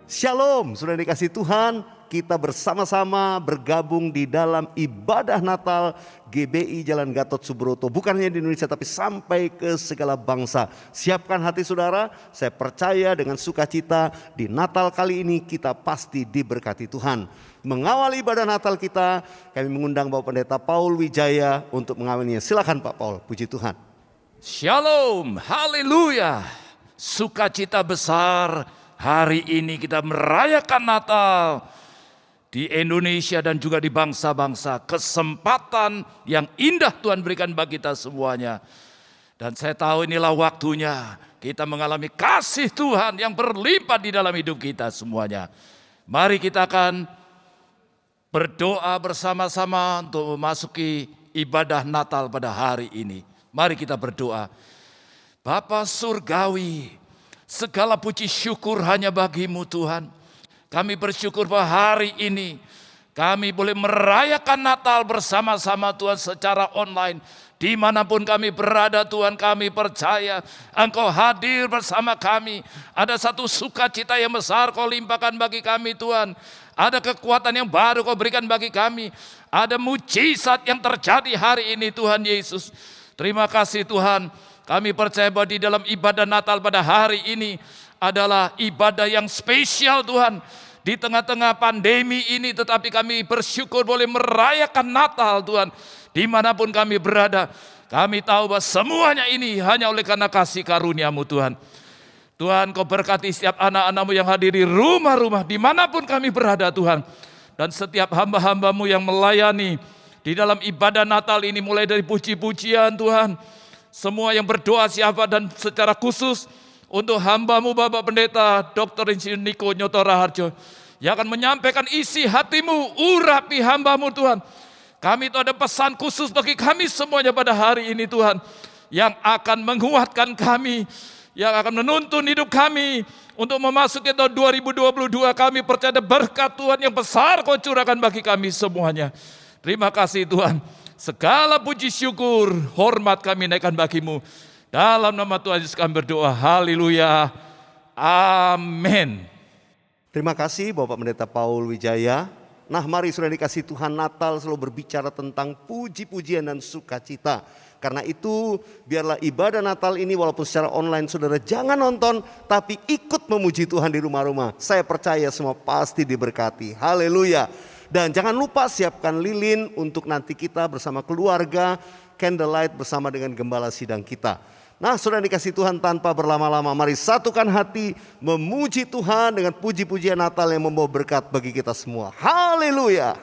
Shalom, sudah dikasih Tuhan, kita bersama-sama bergabung di dalam ibadah Natal GBI Jalan Gatot Subroto. Bukan hanya di Indonesia tapi sampai ke segala bangsa. Siapkan hati saudara, saya percaya dengan sukacita di Natal kali ini kita pasti diberkati Tuhan. Mengawali ibadah Natal kita, kami mengundang Bapak Pendeta Paul Wijaya untuk mengawalinya. Silakan Pak Paul, puji Tuhan. Shalom, haleluya, sukacita besar. Hari ini kita merayakan Natal di Indonesia dan juga di bangsa-bangsa. Kesempatan yang indah Tuhan berikan bagi kita semuanya. Dan saya tahu inilah waktunya kita mengalami kasih Tuhan yang berlimpah di dalam hidup kita semuanya. Mari kita akan berdoa bersama-sama untuk memasuki ibadah Natal pada hari ini. Mari kita berdoa. Bapa Surgawi, segala puji syukur hanya bagi-Mu Tuhan. Kami bersyukur bahwa hari ini kami boleh merayakan Natal bersama-sama Tuhan secara online. Dimanapun kami berada Tuhan, kami percaya Engkau hadir bersama kami. Ada satu sukacita yang besar Kau limpahkan bagi kami Tuhan. Ada kekuatan yang baru Kau berikan bagi kami. Ada mujizat yang terjadi hari ini Tuhan Yesus. Terima kasih Tuhan. Kami percaya bahwa di dalam ibadah Natal pada hari ini adalah ibadah yang spesial Tuhan. Di tengah-tengah pandemi ini tetapi kami bersyukur boleh merayakan Natal Tuhan. Dimanapun kami berada, kami tahu bahwa semuanya ini hanya oleh karena kasih karunia-Mu Tuhan. Tuhan Kau berkati setiap anak-anak-Mu yang hadir di rumah-rumah dimanapun kami berada Tuhan. Dan setiap hamba-hamba-Mu yang melayani di dalam ibadah Natal ini mulai dari puji-pujian Tuhan. Semua yang berdoa siapa dan secara khusus untuk hamba-Mu Bapak Pendeta Dr. Insinyur Niko Nyoto Raharjo yang akan menyampaikan isi hati-Mu, urapi hamba-Mu Tuhan. Kami itu ada pesan khusus bagi kami semuanya pada hari ini Tuhan, yang akan menguatkan kami, yang akan menuntun hidup kami untuk memasuki tahun 2022. Kami percaya berkat Tuhan yang besar Kau curahkan bagi kami semuanya. Terima kasih Tuhan. Segala puji syukur, hormat kami naikkan bagi-Mu. Dalam nama Tuhan Yesus kami berdoa, haleluya, amin. Terima kasih Bapak Pendeta Paul Wijaya. Nah mari sudah dikasih Tuhan, Natal selalu berbicara tentang puji-pujian dan sukacita. Karena itu biarlah ibadah Natal ini walaupun secara online saudara jangan nonton, tapi ikut memuji Tuhan di rumah-rumah. Saya percaya semua pasti diberkati, haleluya. Dan jangan lupa siapkan lilin untuk nanti kita bersama keluarga, candlelight bersama dengan gembala sidang kita. Nah sudah dikasih Tuhan, tanpa berlama-lama mari satukan hati memuji Tuhan dengan puji-pujian Natal yang membawa berkat bagi kita semua. Haleluya.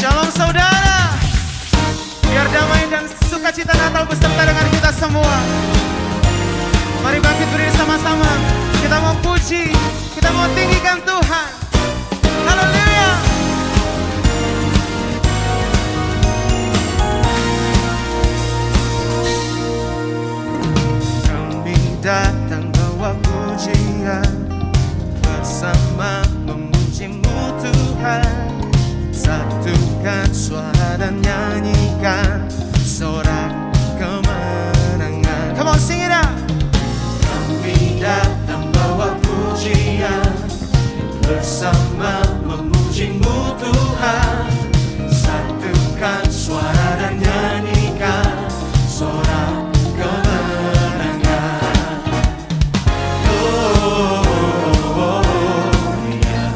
Shalom saudara, biar damai dan sukacita Natal beserta dengan kita semua. Mari bangkit berdiri sama-sama, kita mau puji, kita mau tinggikan Tuhan. Haleluya. Kami datang bawa pujian, bersama memuji-Mu Tuhan. Satukan suara dan nyanyikan sorak kemenangan. Come on, sing it out. Kami datang bawa pujian, bersama memuji-Mu Tuhan. Satukan suara dan nyanyikan sorak kemenangan. Gloria, gloria.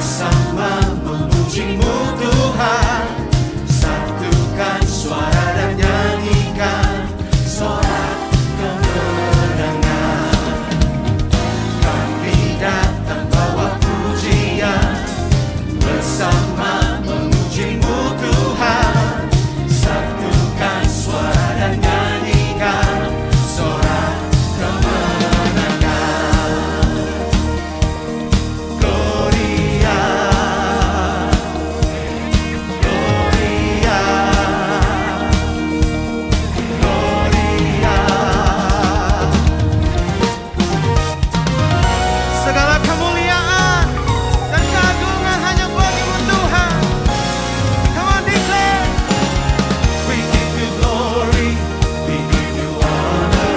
bersama memuji-Mu Tuhan. Satukan suara dan nyanyikan sorak kemenangan. Kami datang bawa pujian bersama memuji-Mu Tuhan. Satukan suara dan nyanyikan sorak kemenangan. Gloria, Gloria, Gloria. Segala kemuliaan dan keagungan hanya bagi-Mu Tuhan. Come on, declare. We give You glory, we give You honor,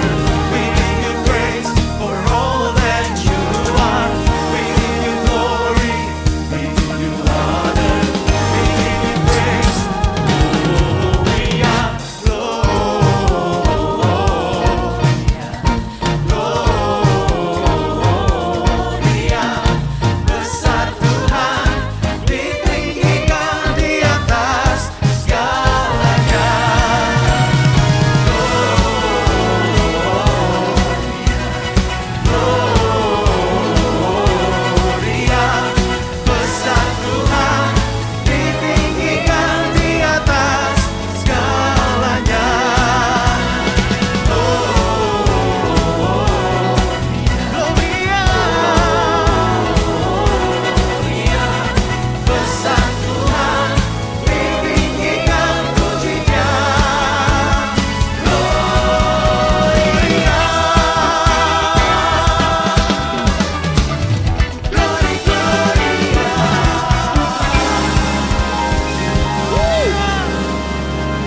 we give You praise for all that You are. We give You glory, we give You honor, we give You praise. Gloria, Gloria, besar Tuhan, ditinggikan di atas segalanya. Gloria, besar Tuhan, ditinggikan di atas segalanya. Gloria, besar Tuhan, ditinggikan pujinya. Gloria, Glory, Gloria.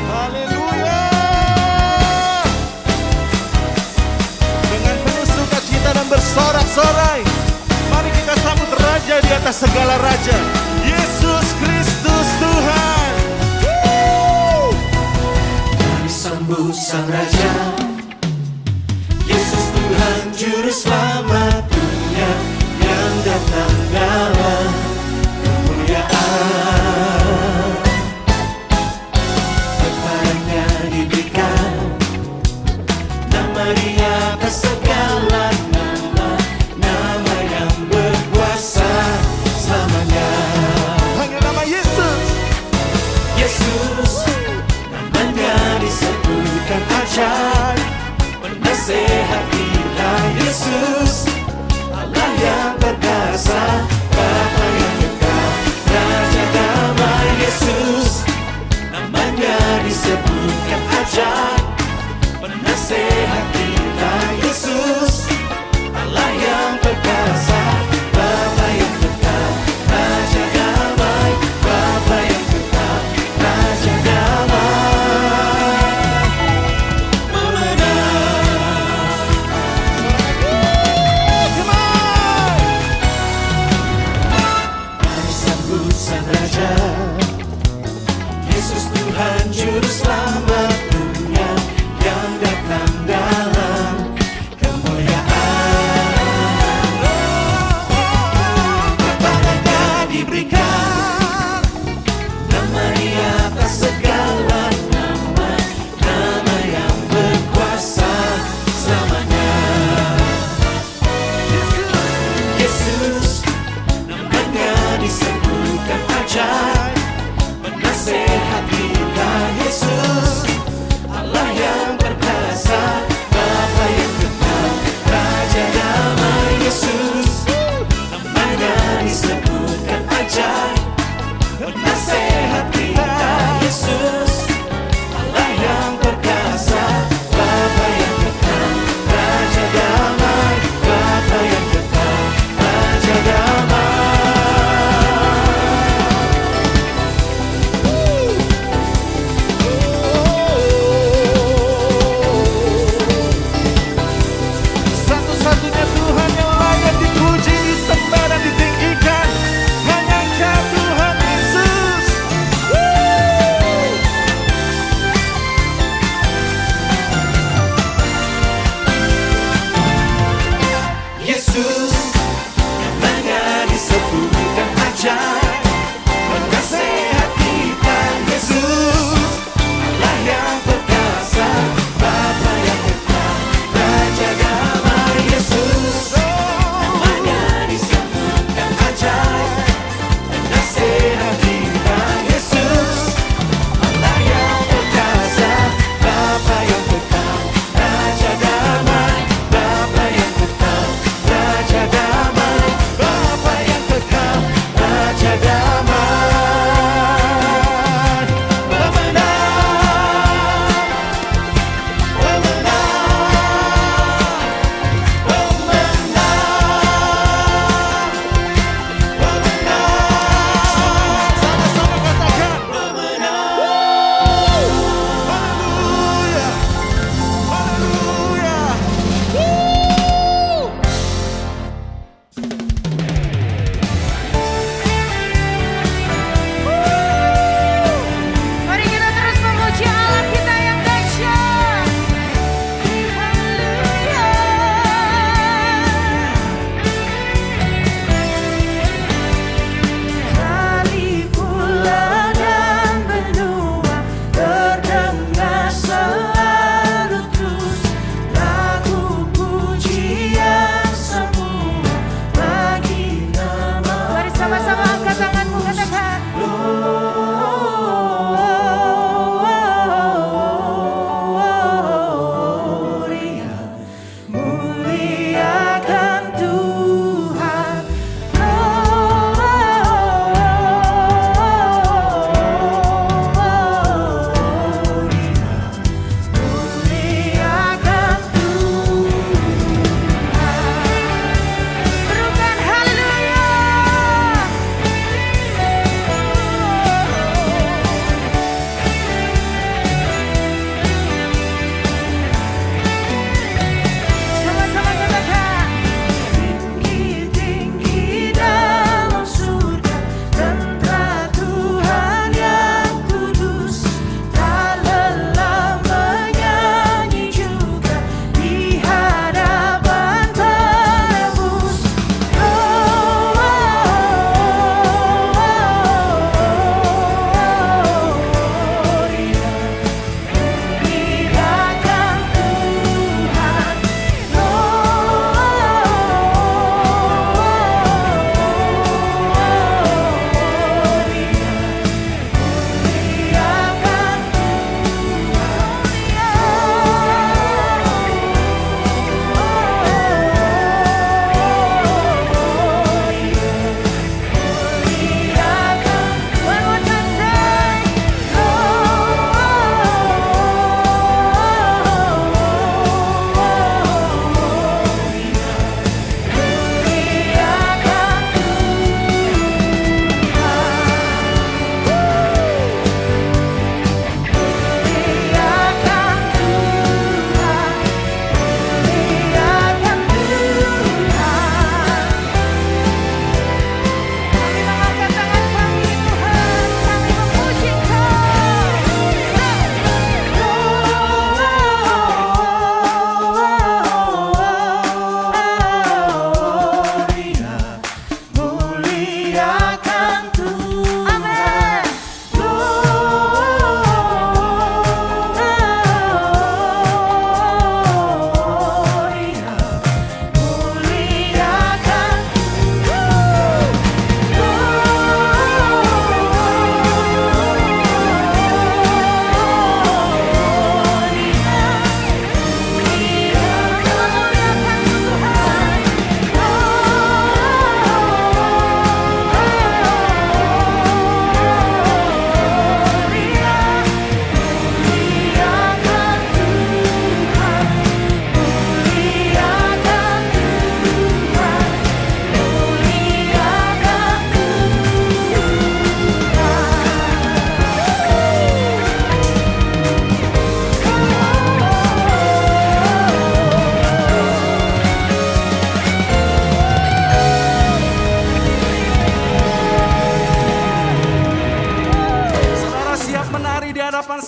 Haleluya. Dengan penuh sukacita dan bersorak-sorai, mari kita sambut Raja di atas segala raja, Yesus Kristus Tuhan. Mari sambut Sang Raja, Yesus Tuhan Juru Selamat dunia yang datang dalam kemuliaan. Kepadanya diberikan nama Dia atas segala nama, nama yang berkuasa selamanya. Hanya nama Yesus, Yesus, namanya disebutkan ajaib, penasehat kita Yesus, Allah yang perkasa, Bapa yang kekal, Raja damai Yesus, namanya disebutkan ajaib, penasehat kita Yesus, Allah yang perkasa, Bapa yang kekal, Raja damai, Bapa yang kekal, Raja damai, pemenang. Come on! Mari sambut Sang Raja, Yesus Tuhan Juru Selamat dunia yang datang dalam kemuliaan. Kepadanya diberikan nama Dia atas segala nama, nama yang berkuasa selamanya. Yesus, namanya disebutkan ajaib, penasehat kita Yesus, Allah yang perkasa, Bapa yang kekal, Raja damai Yesus, namanya disebutkan ajaib, penasehat kita Yesus, Allah yang perkasa, Bapa yang kekal, Raja damai, Bapa yang kekal, Raja damai. Satu-satunya Tuhan yang layak dipuji, disembah dan ditinggikan.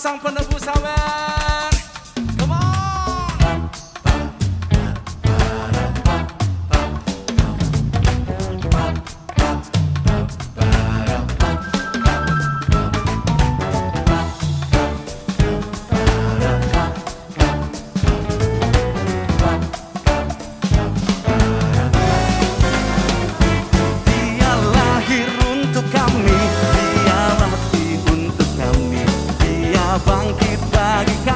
Sang Penebus, amin. Come on. Dia lahir untuk kami, dia mati untuk kami, dia bangkit bagi kami.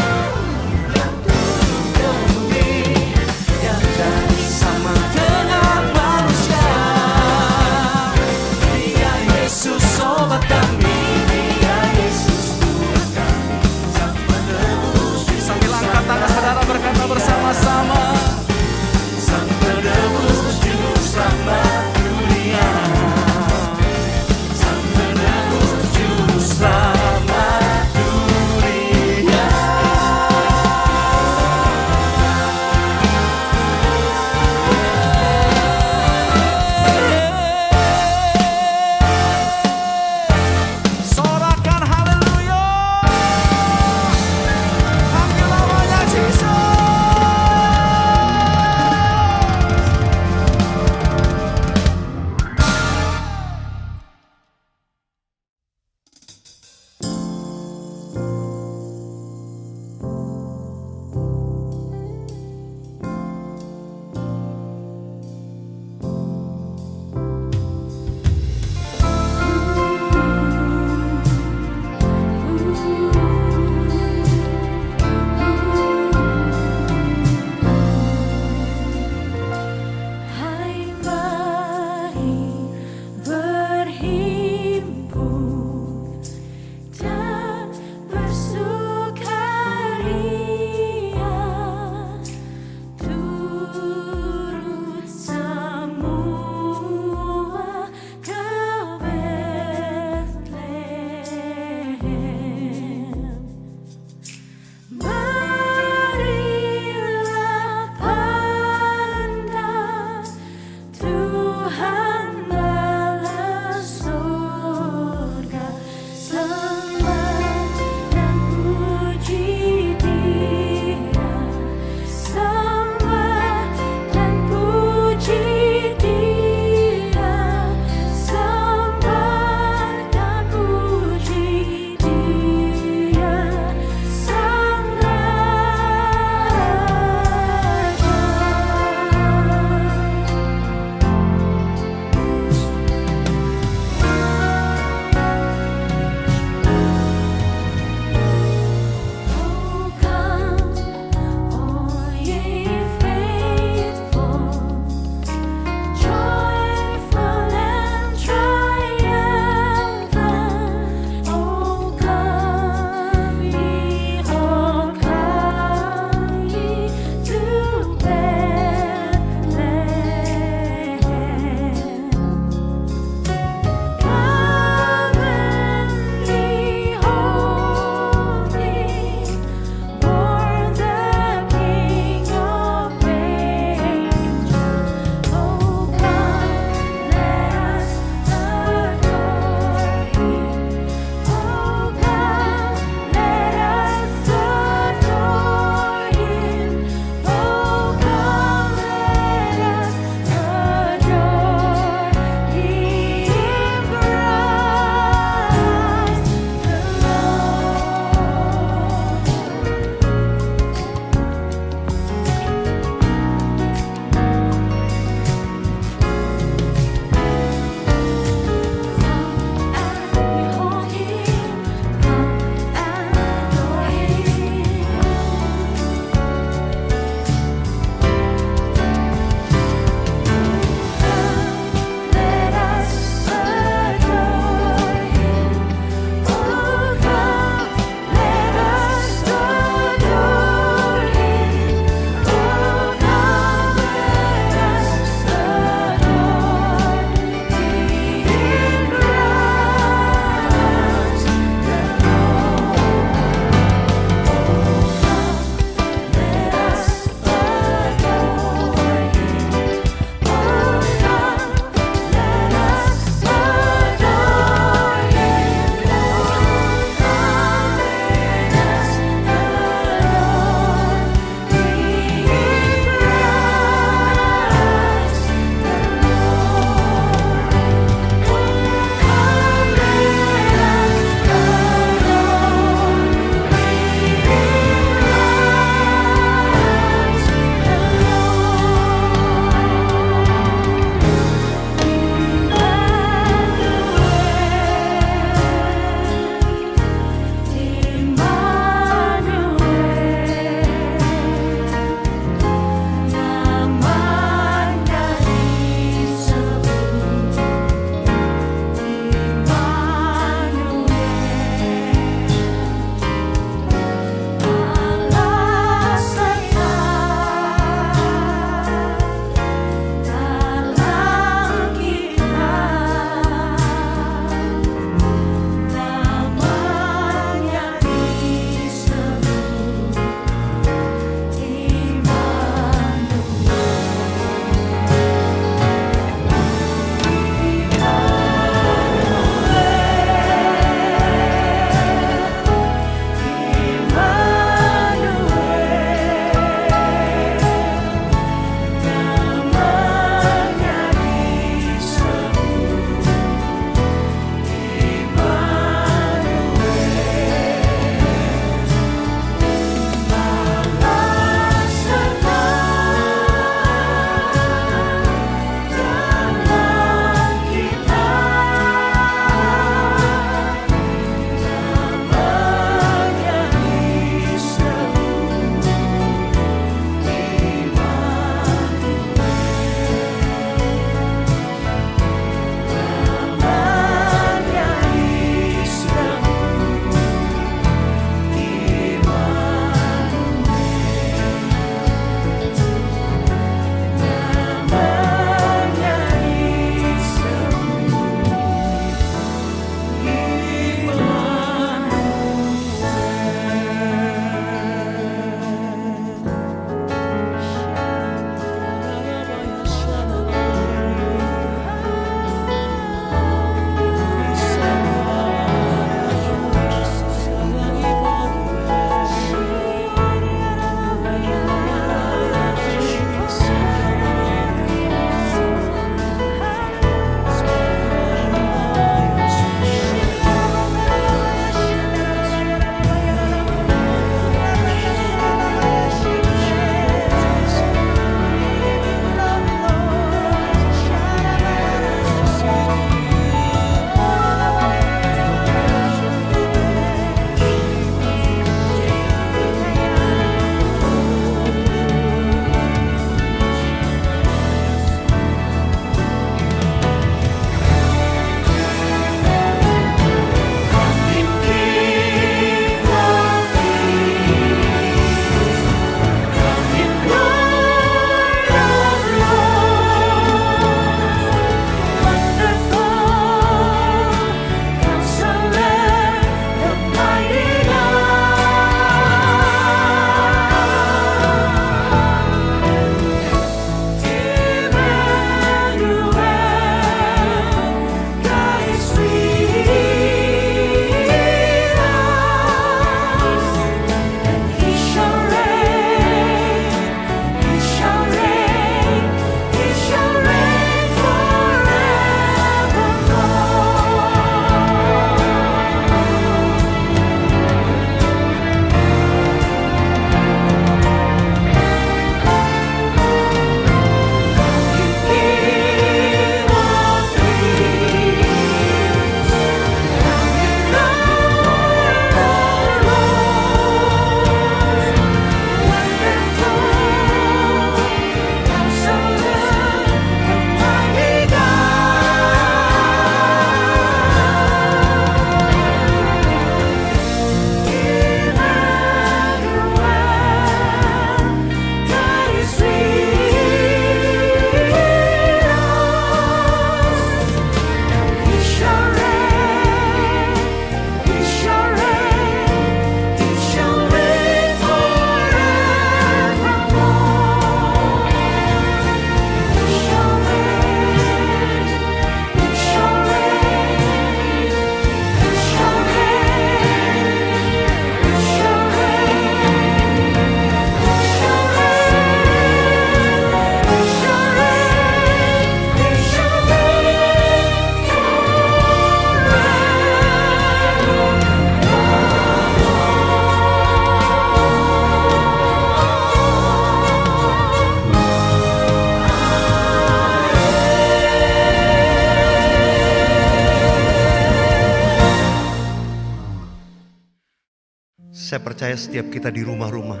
Saya percaya setiap kita di rumah-rumah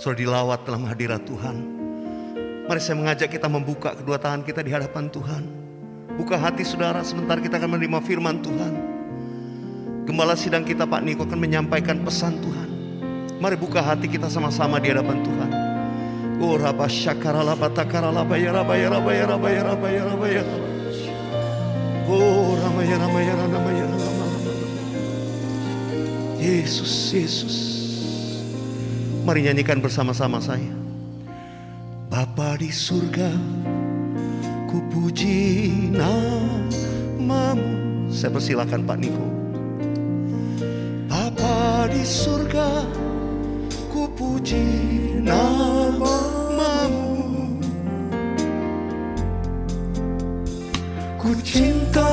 sudah dilawat dalam hadirat Tuhan. Mari saya mengajak kita membuka kedua tangan kita di hadapan Tuhan. Buka hati saudara, sebentar kita akan menerima firman Tuhan. Gembala sidang kita Pak Niko akan menyampaikan pesan Tuhan. Mari buka hati kita sama-sama di hadapan Tuhan. Oh Rabba Syakarala Batakarala Bayara Bayara Bayara Bayara Bayara Bayara. Oh Ramaya Ramaya Ramaya Ramaya. Yesus, Yesus. Mari nyanyikan bersama-sama saya. Bapa di surga, ku puji namamu. Saya persilakan Pak Niko. Bapa di surga, ku puji namamu. Ku cinta,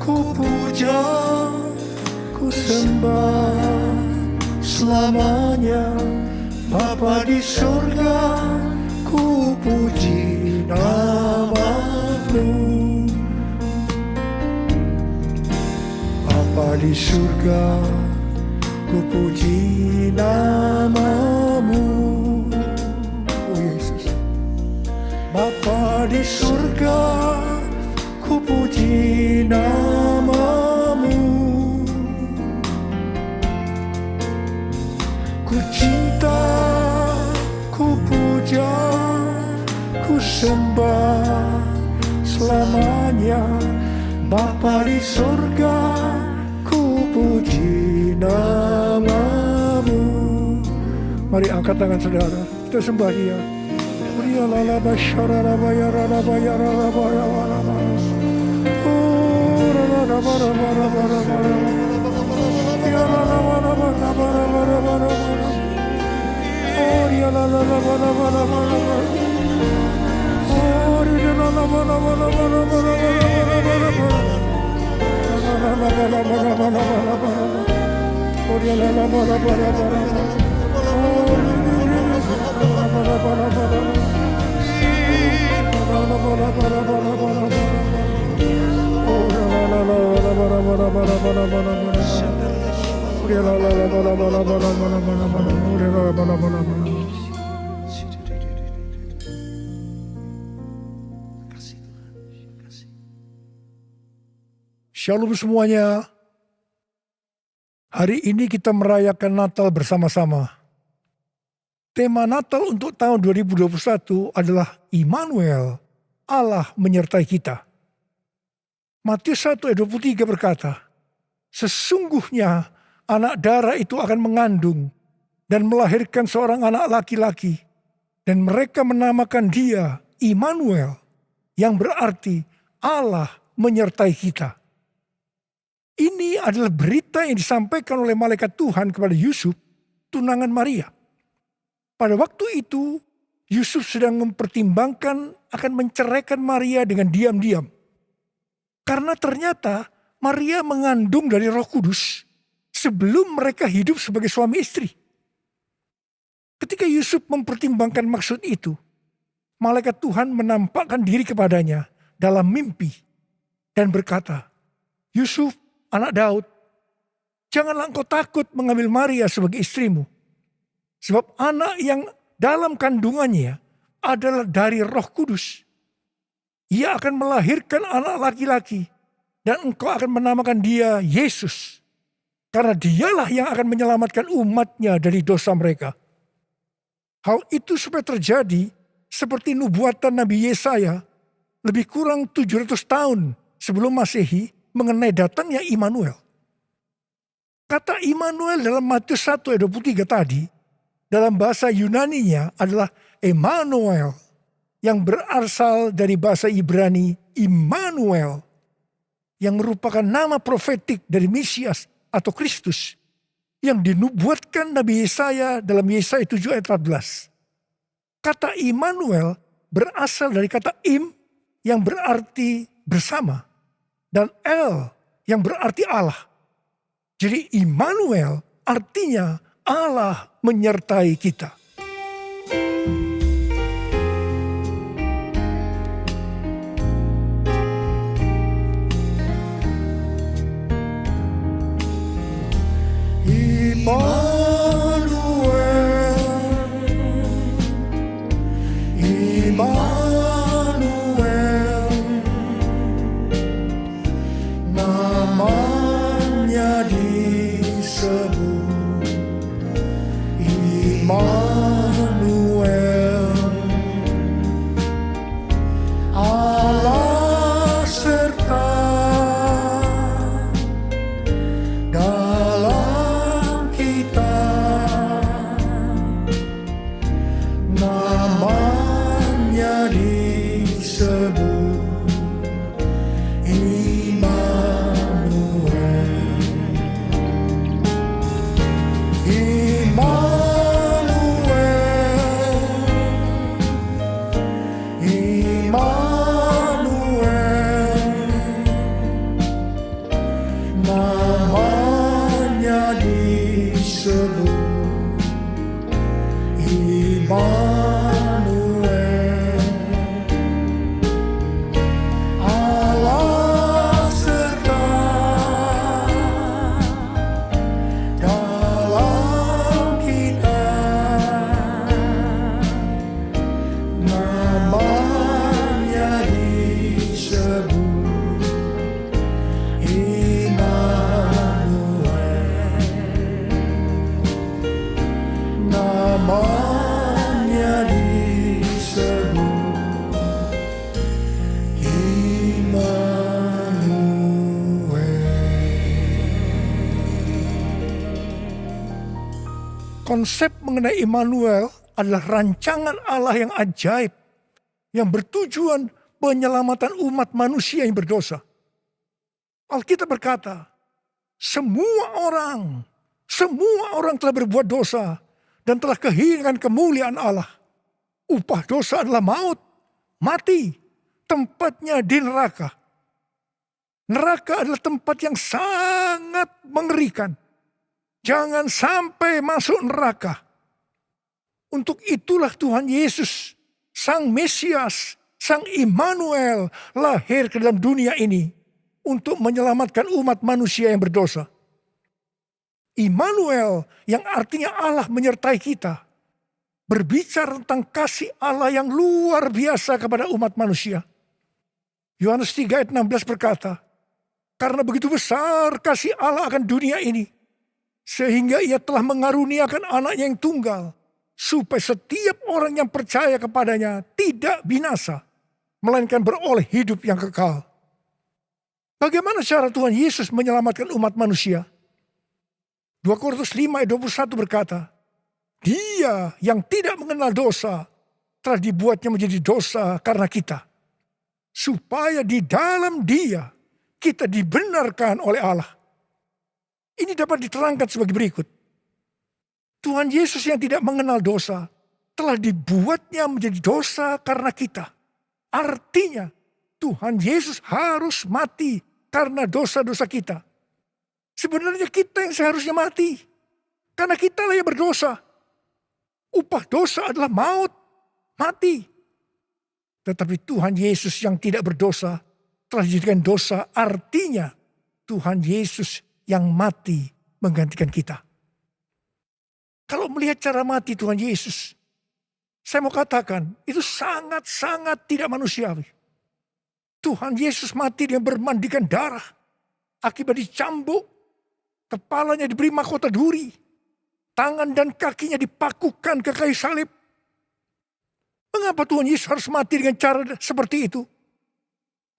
ku puja, ku sembah selamanya. Bapa di surga, ku puji namamu. Bapa di surga, ku puji namamu. Oh Yesus. Bapa di surga, ku puji namamu. Ku cinta, ku puja, ku sembah selamanya. Bapa di surga, ku puji namamu. Mari angkat tangan saudara, kita sembah Dia. Dia lala basyara laba yara laba yara laba yara laba. Oh lala laba laba laba laba. Dia lala laba laba laba laba laba. Oh dia lala laba laba laba laba. Oh dia lala laba laba laba laba laba. Lala laba laba laba laba. Oh dia lala laba laba laba laba. Oh laba laba laba laba. Shalom semuanya. Hari ini kita merayakan Natal bersama-sama. Tema Natal untuk tahun 2021 adalah Immanuel, Allah menyertai kita. Matius 1 ayat 23 berkata, sesungguhnya anak darah itu akan mengandung dan melahirkan seorang anak laki-laki, dan mereka menamakan dia Immanuel, yang berarti Allah menyertai kita. Ini adalah berita yang disampaikan oleh malaikat Tuhan kepada Yusuf, tunangan Maria. Pada waktu itu, Yusuf sedang mempertimbangkan akan menceraikan Maria dengan diam-diam. Karena ternyata Maria mengandung dari Roh Kudus sebelum mereka hidup sebagai suami istri. Ketika Yusuf mempertimbangkan maksud itu, malaikat Tuhan menampakkan diri kepadanya dalam mimpi dan berkata, Yusuf, anak Daud, janganlah engkau takut mengambil Maria sebagai istrimu. Sebab anak yang dalam kandungannya adalah dari Roh Kudus. Ia akan melahirkan anak laki-laki dan engkau akan menamakan dia Yesus. Karena dialah yang akan menyelamatkan umatnya dari dosa mereka. Hal itu supaya terjadi seperti nubuatan Nabi Yesaya lebih kurang 700 tahun sebelum Masehi mengenai datangnya Immanuel. Kata Immanuel dalam Matius 1 ayat 23 tadi, dalam bahasa Yunaninya adalah Emmanuel, yang berasal dari bahasa Ibrani Immanuel, yang merupakan nama profetik dari Mesias atau Kristus, yang dinubuatkan Nabi Yesaya dalam Yesaya 7 ayat 14. Kata Immanuel berasal dari kata Im, yang berarti bersama, dan El, yang berarti Allah. Jadi Immanuel artinya Allah menyertai kita. Immanuel, namanya disebut Immanuel, Allah serta dalam kita, namanya disebut Immanuel. Immanuel, namanya disebut Immanuel, Allah serta dalam kita, namanya disebut Immanuel, namanya disebut Immanuel. Konsep mengenai Immanuel adalah rancangan Allah yang ajaib yang bertujuan penyelamatan umat manusia yang berdosa. Alkitab berkata, semua orang telah berbuat dosa dan telah kehilangan kemuliaan Allah. Upah dosa adalah maut, mati, tempatnya di neraka. Neraka adalah tempat yang sangat mengerikan. Jangan sampai masuk neraka. Untuk itulah Tuhan Yesus, Sang Mesias, Sang Immanuel lahir ke dalam dunia ini untuk menyelamatkan umat manusia yang berdosa. Immanuel yang artinya Allah menyertai kita, berbicara tentang kasih Allah yang luar biasa kepada umat manusia. Yohanes 3 ayat 16 berkata, karena begitu besar kasih Allah akan dunia ini, sehingga ia telah mengaruniakan anaknya yang tunggal, supaya setiap orang yang percaya kepadanya tidak binasa, melainkan beroleh hidup yang kekal. Bagaimana cara Tuhan Yesus menyelamatkan umat manusia? 2 Korintus 5 ayat 21 berkata, Dia yang tidak mengenal dosa telah dibuatnya menjadi dosa karena kita, supaya di dalam Dia kita dibenarkan oleh Allah. Ini dapat diterangkan sebagai berikut. Tuhan Yesus yang tidak mengenal dosa telah dibuatnya menjadi dosa karena kita. Artinya Tuhan Yesus harus mati karena dosa-dosa kita. Sebenarnya kita yang seharusnya mati. Karena kita lah yang berdosa. Upah dosa adalah maut, mati. Tetapi Tuhan Yesus yang tidak berdosa telah dijadikan dosa. Artinya Tuhan Yesus yang mati menggantikan kita. Kalau melihat cara mati Tuhan Yesus, saya mau katakan itu sangat-sangat tidak manusiawi. Tuhan Yesus mati dengan bermandikan darah, akibat dicambuk, kepalanya diberi mahkota duri, tangan dan kakinya dipakukan ke kayu salib. Mengapa Tuhan Yesus harus mati dengan cara seperti itu?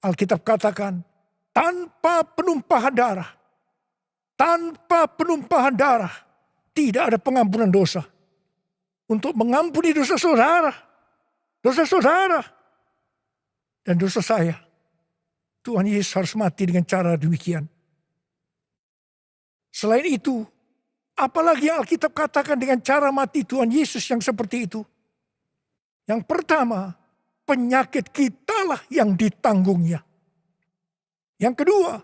Alkitab katakan, tanpa penumpahan darah, tidak ada pengampunan dosa. Untuk mengampuni dosa saudara, dan dosa saya, Tuhan Yesus harus mati dengan cara demikian. Selain itu, apalagi yang Alkitab katakan dengan cara mati Tuhan Yesus yang seperti itu? Yang pertama, penyakit kitalah yang ditanggungnya. Yang kedua,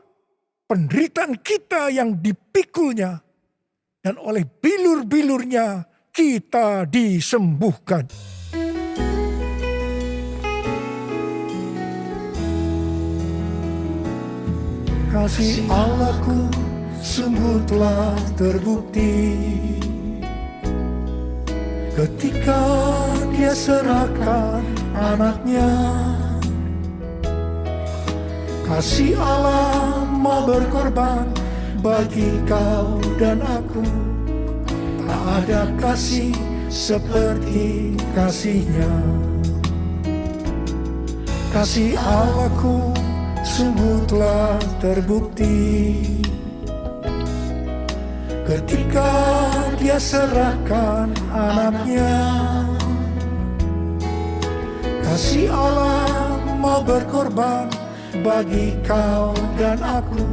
penderitaan kita yang dipikulnya. Dan oleh bilur-bilurnya kita disembuhkan. Kasih Allahku sungguh telah terbukti ketika Dia serahkan anaknya. Kasih Allah mau berkorban bagi kau dan aku. Tak ada kasih seperti kasih-Nya. Kasih Allahku sungguh telah terbukti ketika Dia serahkan anaknya. Kasih Allah mau berkorban bagi kau dan aku.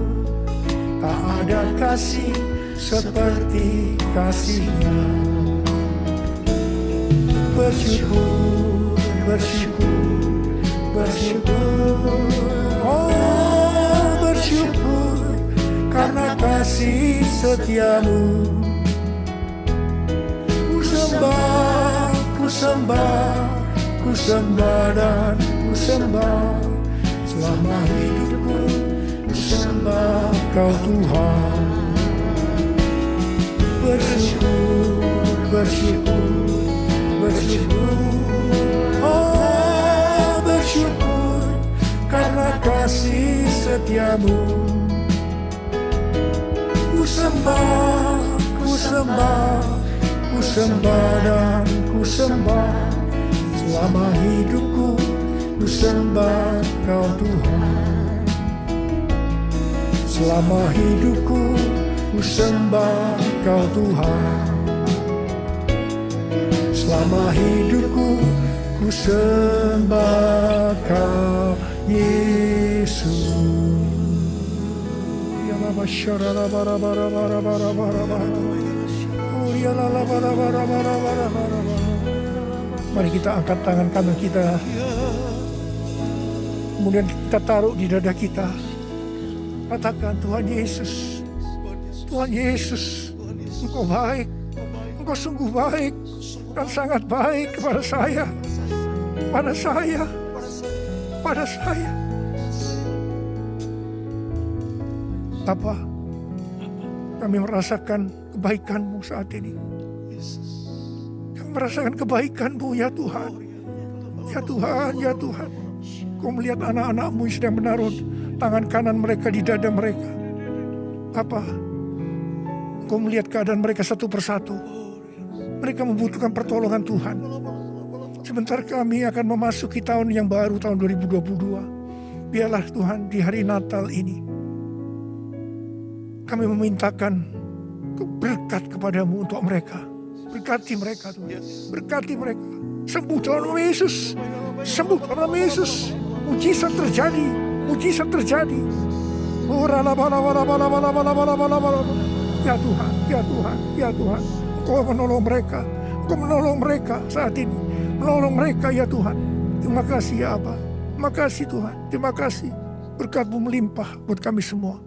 Tak ada kasih seperti kasih-Nya. Bersyukur, bersyukur, bersyukur. Oh, bersyukur karena kasih setiamu. Ku sembah, ku sembah, ku sembah dan ku sembah. Selama hidupku ku sembah kau Tuhan. Bersyukur, bersyukur, bersyukur. Oh, bersyukur karena kasih setiamu. Ku sembah, ku sembah, ku sembah dan ku sembah. Selama hidupku ku sembah kau Tuhan. Selama hidupku ku sembah kau Tuhan. Selama hidupku ku sembah kau Yesus. Ya Bapa syarara bara bara bara bara bara bara. Oh ya la la bara bara bara bara bara. Mari kita angkat tangan kanan kita. Kemudian kita taruh di dada kita. Katakan, Tuhan Yesus, Tuhan Yesus, Engkau baik, Engkau sungguh baik dan sangat baik kepada saya, pada saya, pada saya. Bapa, kami merasakan kebaikan-Mu saat ini. Kami merasakan kebaikan-Mu ya Tuhan. Ya Tuhan, ya Tuhan. Kau melihat anak-anak-Mu yang sedang menaruh tangan kanan mereka di dada mereka. Bapa, Kau melihat keadaan mereka satu persatu. Mereka membutuhkan pertolongan Tuhan. Sebentar kami akan memasuki tahun yang baru, tahun 2022. Biarlah Tuhan di hari Natal ini, kami memintakan berkat kepadamu untuk mereka. Berkati mereka Tuhan. Berkati mereka. Sembuh dalam nama Yesus. Sembuh dalam nama Yesus. Mujizat terjadi. Mujizat terjadi. Ya Tuhan, ya Tuhan, ya Tuhan. Engkau menolong mereka. Engkau menolong mereka saat ini. Menolong mereka ya Tuhan. Terima kasih ya Abba. Terima kasih Tuhan. Terima kasih. Berkat-Mu melimpah buat kami semua.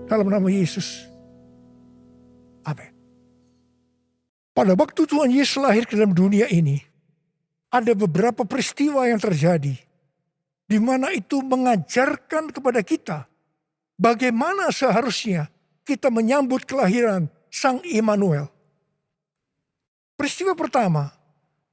Dalam nama Yesus. Amin. Pada waktu Tuhan Yesus lahir ke dalam dunia ini, ada beberapa peristiwa yang terjadi, di mana itu mengajarkan kepada kita bagaimana seharusnya kita menyambut kelahiran Sang Immanuel. Peristiwa pertama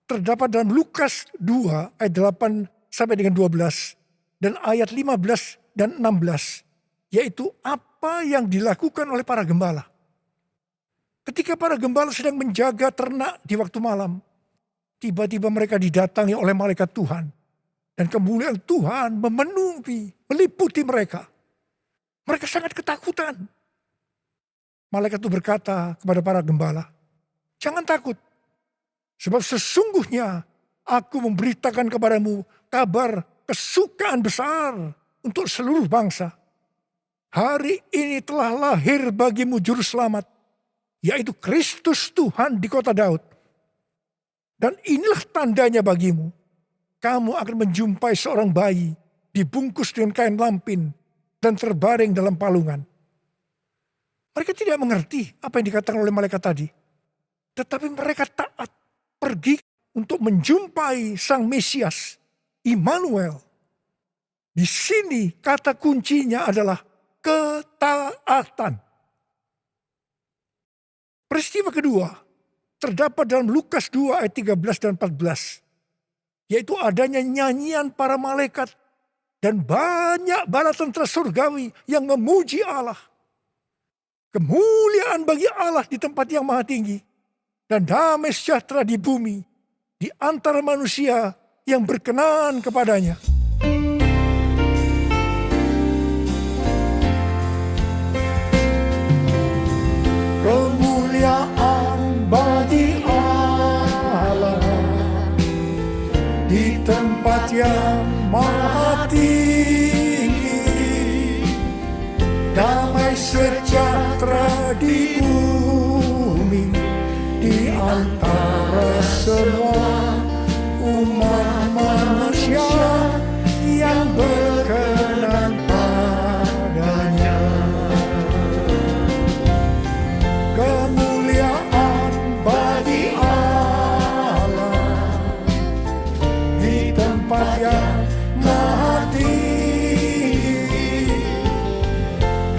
terdapat dalam Lukas 2 ayat 8 sampai dengan 12 dan ayat 15 dan 16, yaitu apa yang dilakukan oleh para gembala. Ketika para gembala sedang menjaga ternak di waktu malam, tiba-tiba mereka didatangi oleh malaikat Tuhan. Dan kemuliaan Tuhan memenuhi, meliputi mereka. Mereka sangat ketakutan. Malaikat itu berkata kepada para gembala, jangan takut. Sebab sesungguhnya aku memberitakan kepadamu kabar kesukaan besar untuk seluruh bangsa. Hari ini telah lahir bagimu juru selamat, yaitu Kristus Tuhan di kota Daud. Dan inilah tandanya bagimu. Kamu akan menjumpai seorang bayi dibungkus dengan kain lampin dan terbaring dalam palungan. Mereka tidak mengerti apa yang dikatakan oleh malaikat tadi. Tetapi mereka taat pergi untuk menjumpai Sang Mesias, Immanuel. Di sini kata kuncinya adalah ketaatan. Peristiwa kedua terdapat dalam Lukas 2 ayat 13 dan 14. Yaitu adanya nyanyian para malaikat dan banyak bala tentara surgawi yang memuji Allah. Kemuliaan bagi Allah di tempat yang maha tinggi. Dan damai sejahtera di bumi di antara manusia yang berkenan kepadanya. Kemuliaan bagi Allah di tempat yang maha tinggi, damai sejahtera di bumi di antara semua umat manusia yang berkenan padanya. Kemuliaan bagi Allah di tempat yang maha tinggi,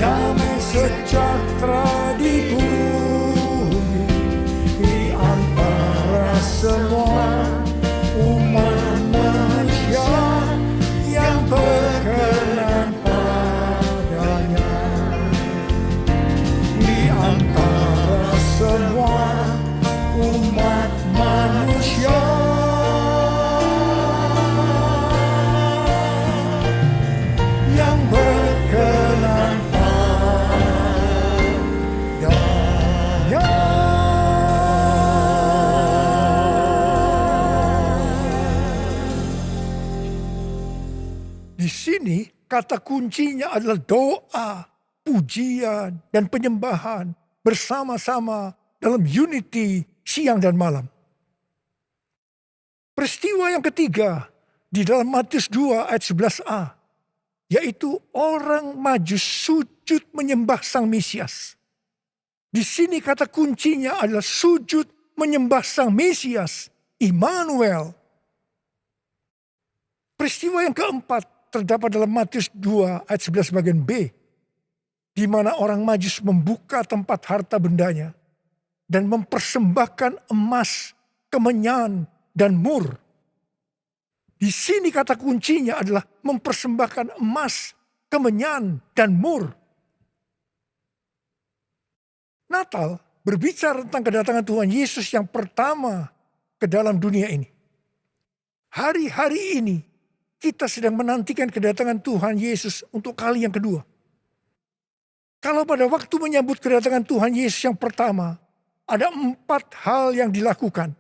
damai sejahtera di bumi di antara semua umat manusia yang berkenan padanya. Di antara semua umat manusia yang berkenan padanya. Di sini kata kuncinya adalah doa, pujian, dan penyembahan bersama-sama dalam unity siang dan malam. Peristiwa yang ketiga di dalam Matius 2 ayat 11a, yaitu orang Majus sujud menyembah Sang Mesias. Di sini kata kuncinya adalah sujud menyembah Sang Mesias, Immanuel. Peristiwa yang keempat terdapat dalam Matius 2 ayat 11 bagian B, di mana orang Majus membuka tempat harta bendanya dan mempersembahkan emas, kemenyan, dan mur. Di sini kata kuncinya adalah mempersembahkan emas, kemenyan, dan mur. Natal berbicara tentang kedatangan Tuhan Yesus yang pertama ke dalam dunia ini. Hari-hari ini kita sedang menantikan kedatangan Tuhan Yesus untuk kali yang kedua. Kalau pada waktu menyambut kedatangan Tuhan Yesus yang pertama, ada 4 hal yang dilakukan.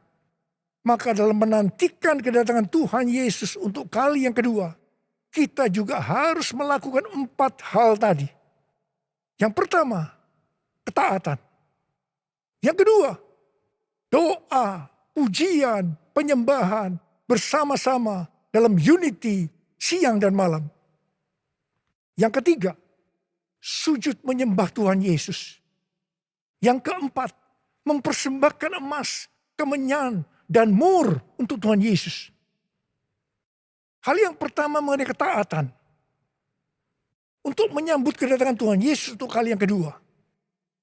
Maka dalam menantikan kedatangan Tuhan Yesus untuk kali yang kedua, kita juga harus melakukan 4 hal tadi. Yang pertama, ketaatan. Yang kedua, doa, pujian, penyembahan bersama-sama dalam unity siang dan malam. Yang ketiga, sujud menyembah Tuhan Yesus. Yang keempat, mempersembahkan emas, kemenyan, dan mur untuk Tuhan Yesus. Hal yang pertama mengenai ketaatan. Untuk menyambut kedatangan Tuhan Yesus untuk kali yang kedua.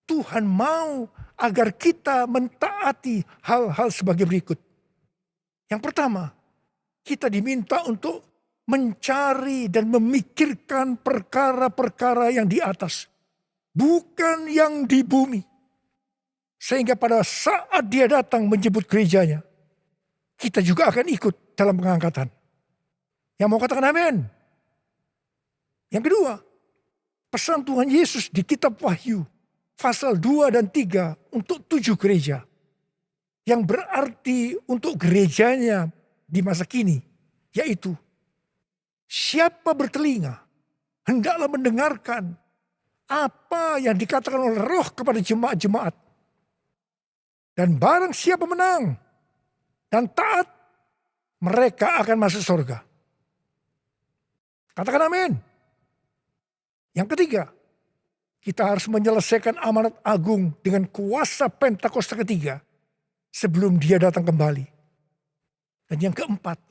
Tuhan mau agar kita mentaati hal-hal sebagai berikut. Yang pertama, kita diminta untuk mencari dan memikirkan perkara-perkara yang di atas. Bukan yang di bumi. Sehingga pada saat dia datang menjemput gerejanya, kita juga akan ikut dalam pengangkatan. Yang mau katakan amin? Yang kedua, pesan Tuhan Yesus di kitab Wahyu, pasal 2 dan 3 untuk 7 gereja. Yang berarti untuk gerejanya di masa kini, yaitu siapa bertelinga, hendaklah mendengarkan apa yang dikatakan oleh Roh kepada jemaat-jemaat. Dan barang siapa menang dan taat, mereka akan masuk surga. Katakan amin. Yang ketiga, kita harus menyelesaikan amanat agung dengan kuasa Pentakosta ketiga sebelum dia datang kembali. Dan yang keempat,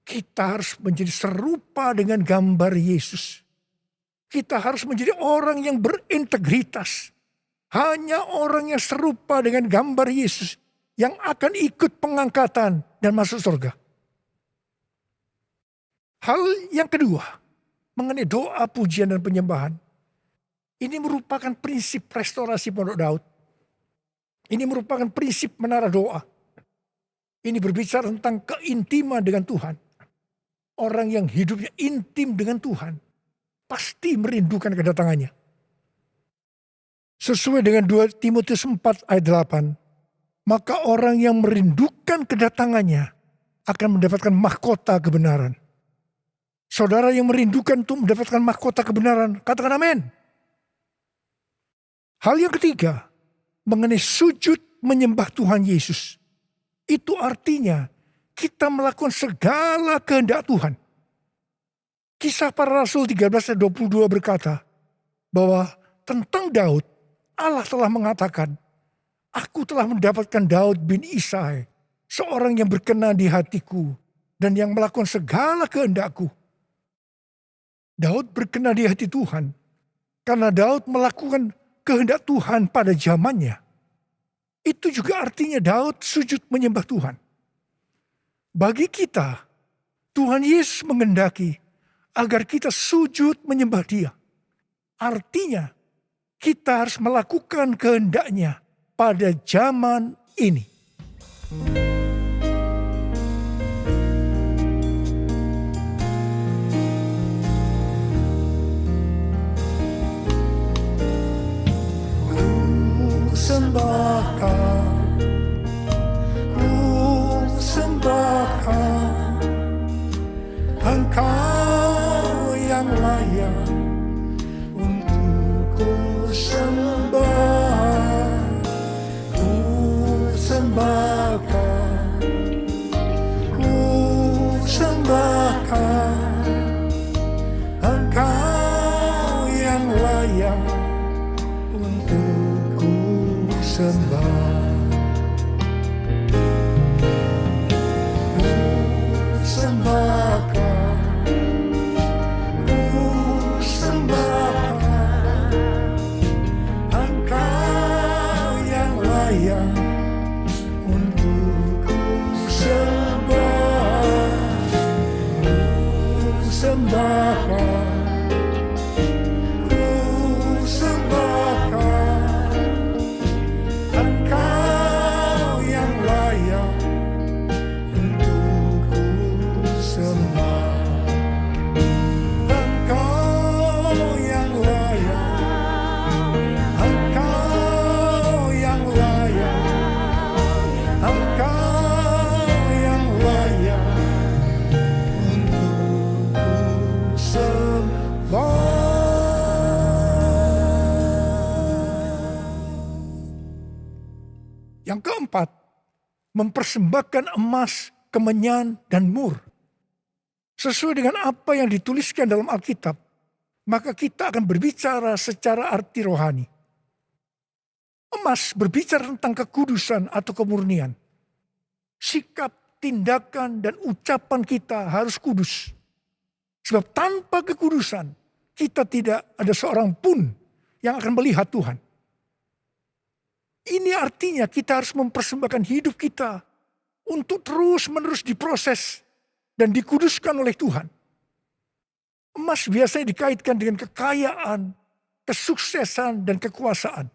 kita harus menjadi serupa dengan gambar Yesus. Kita harus menjadi orang yang berintegritas. Hanya orang yang serupa dengan gambar Yesus yang akan ikut pengangkatan dan masuk surga. Hal yang kedua, mengenai doa, pujian, dan penyembahan. Ini merupakan prinsip restorasi Pondok Daud. Ini merupakan prinsip menara doa. Ini berbicara tentang keintiman dengan Tuhan. Orang yang hidupnya intim dengan Tuhan pasti merindukan kedatangannya. Sesuai dengan 2 Timotius 4 ayat 8. Maka orang yang merindukan kedatangannya akan mendapatkan mahkota kebenaran. Saudara yang merindukan untuk mendapatkan mahkota kebenaran, katakan amin. Hal yang ketiga, mengenai sujud menyembah Tuhan Yesus. Itu artinya kita melakukan segala kehendak Tuhan. Kisah Para Rasul 13 ayat 22 berkata bahwa tentang Daud, Allah telah mengatakan, aku telah mendapatkan Daud bin Isai, seorang yang berkenan di hatiku dan yang melakukan segala kehendakku. Daud berkenan di hati Tuhan karena Daud melakukan kehendak Tuhan pada zamannya. Itu juga artinya Daud sujud menyembah Tuhan. Bagi kita, Tuhan Yesus menghendaki agar kita sujud menyembah Dia. Artinya, kita harus melakukan kehendaknya pada zaman ini. Ku sembahkan Engkau yang layak untuk ku sembah. Ku sembahkan Engkau yang layak untuk ku sembah. Yang keempat, mempersembahkan emas, kemenyan, dan mur. Sesuai dengan apa yang dituliskan dalam Alkitab, maka kita akan berbicara secara arti rohani. Emas berbicara tentang kekudusan atau kemurnian. Sikap, tindakan, dan ucapan kita harus kudus. Sebab tanpa kekudusan, kita tidak ada seorang pun yang akan melihat Tuhan. Ini artinya kita harus mempersembahkan hidup kita untuk terus-menerus diproses dan dikuduskan oleh Tuhan. Emas biasanya dikaitkan dengan kekayaan, kesuksesan, dan kekuasaan.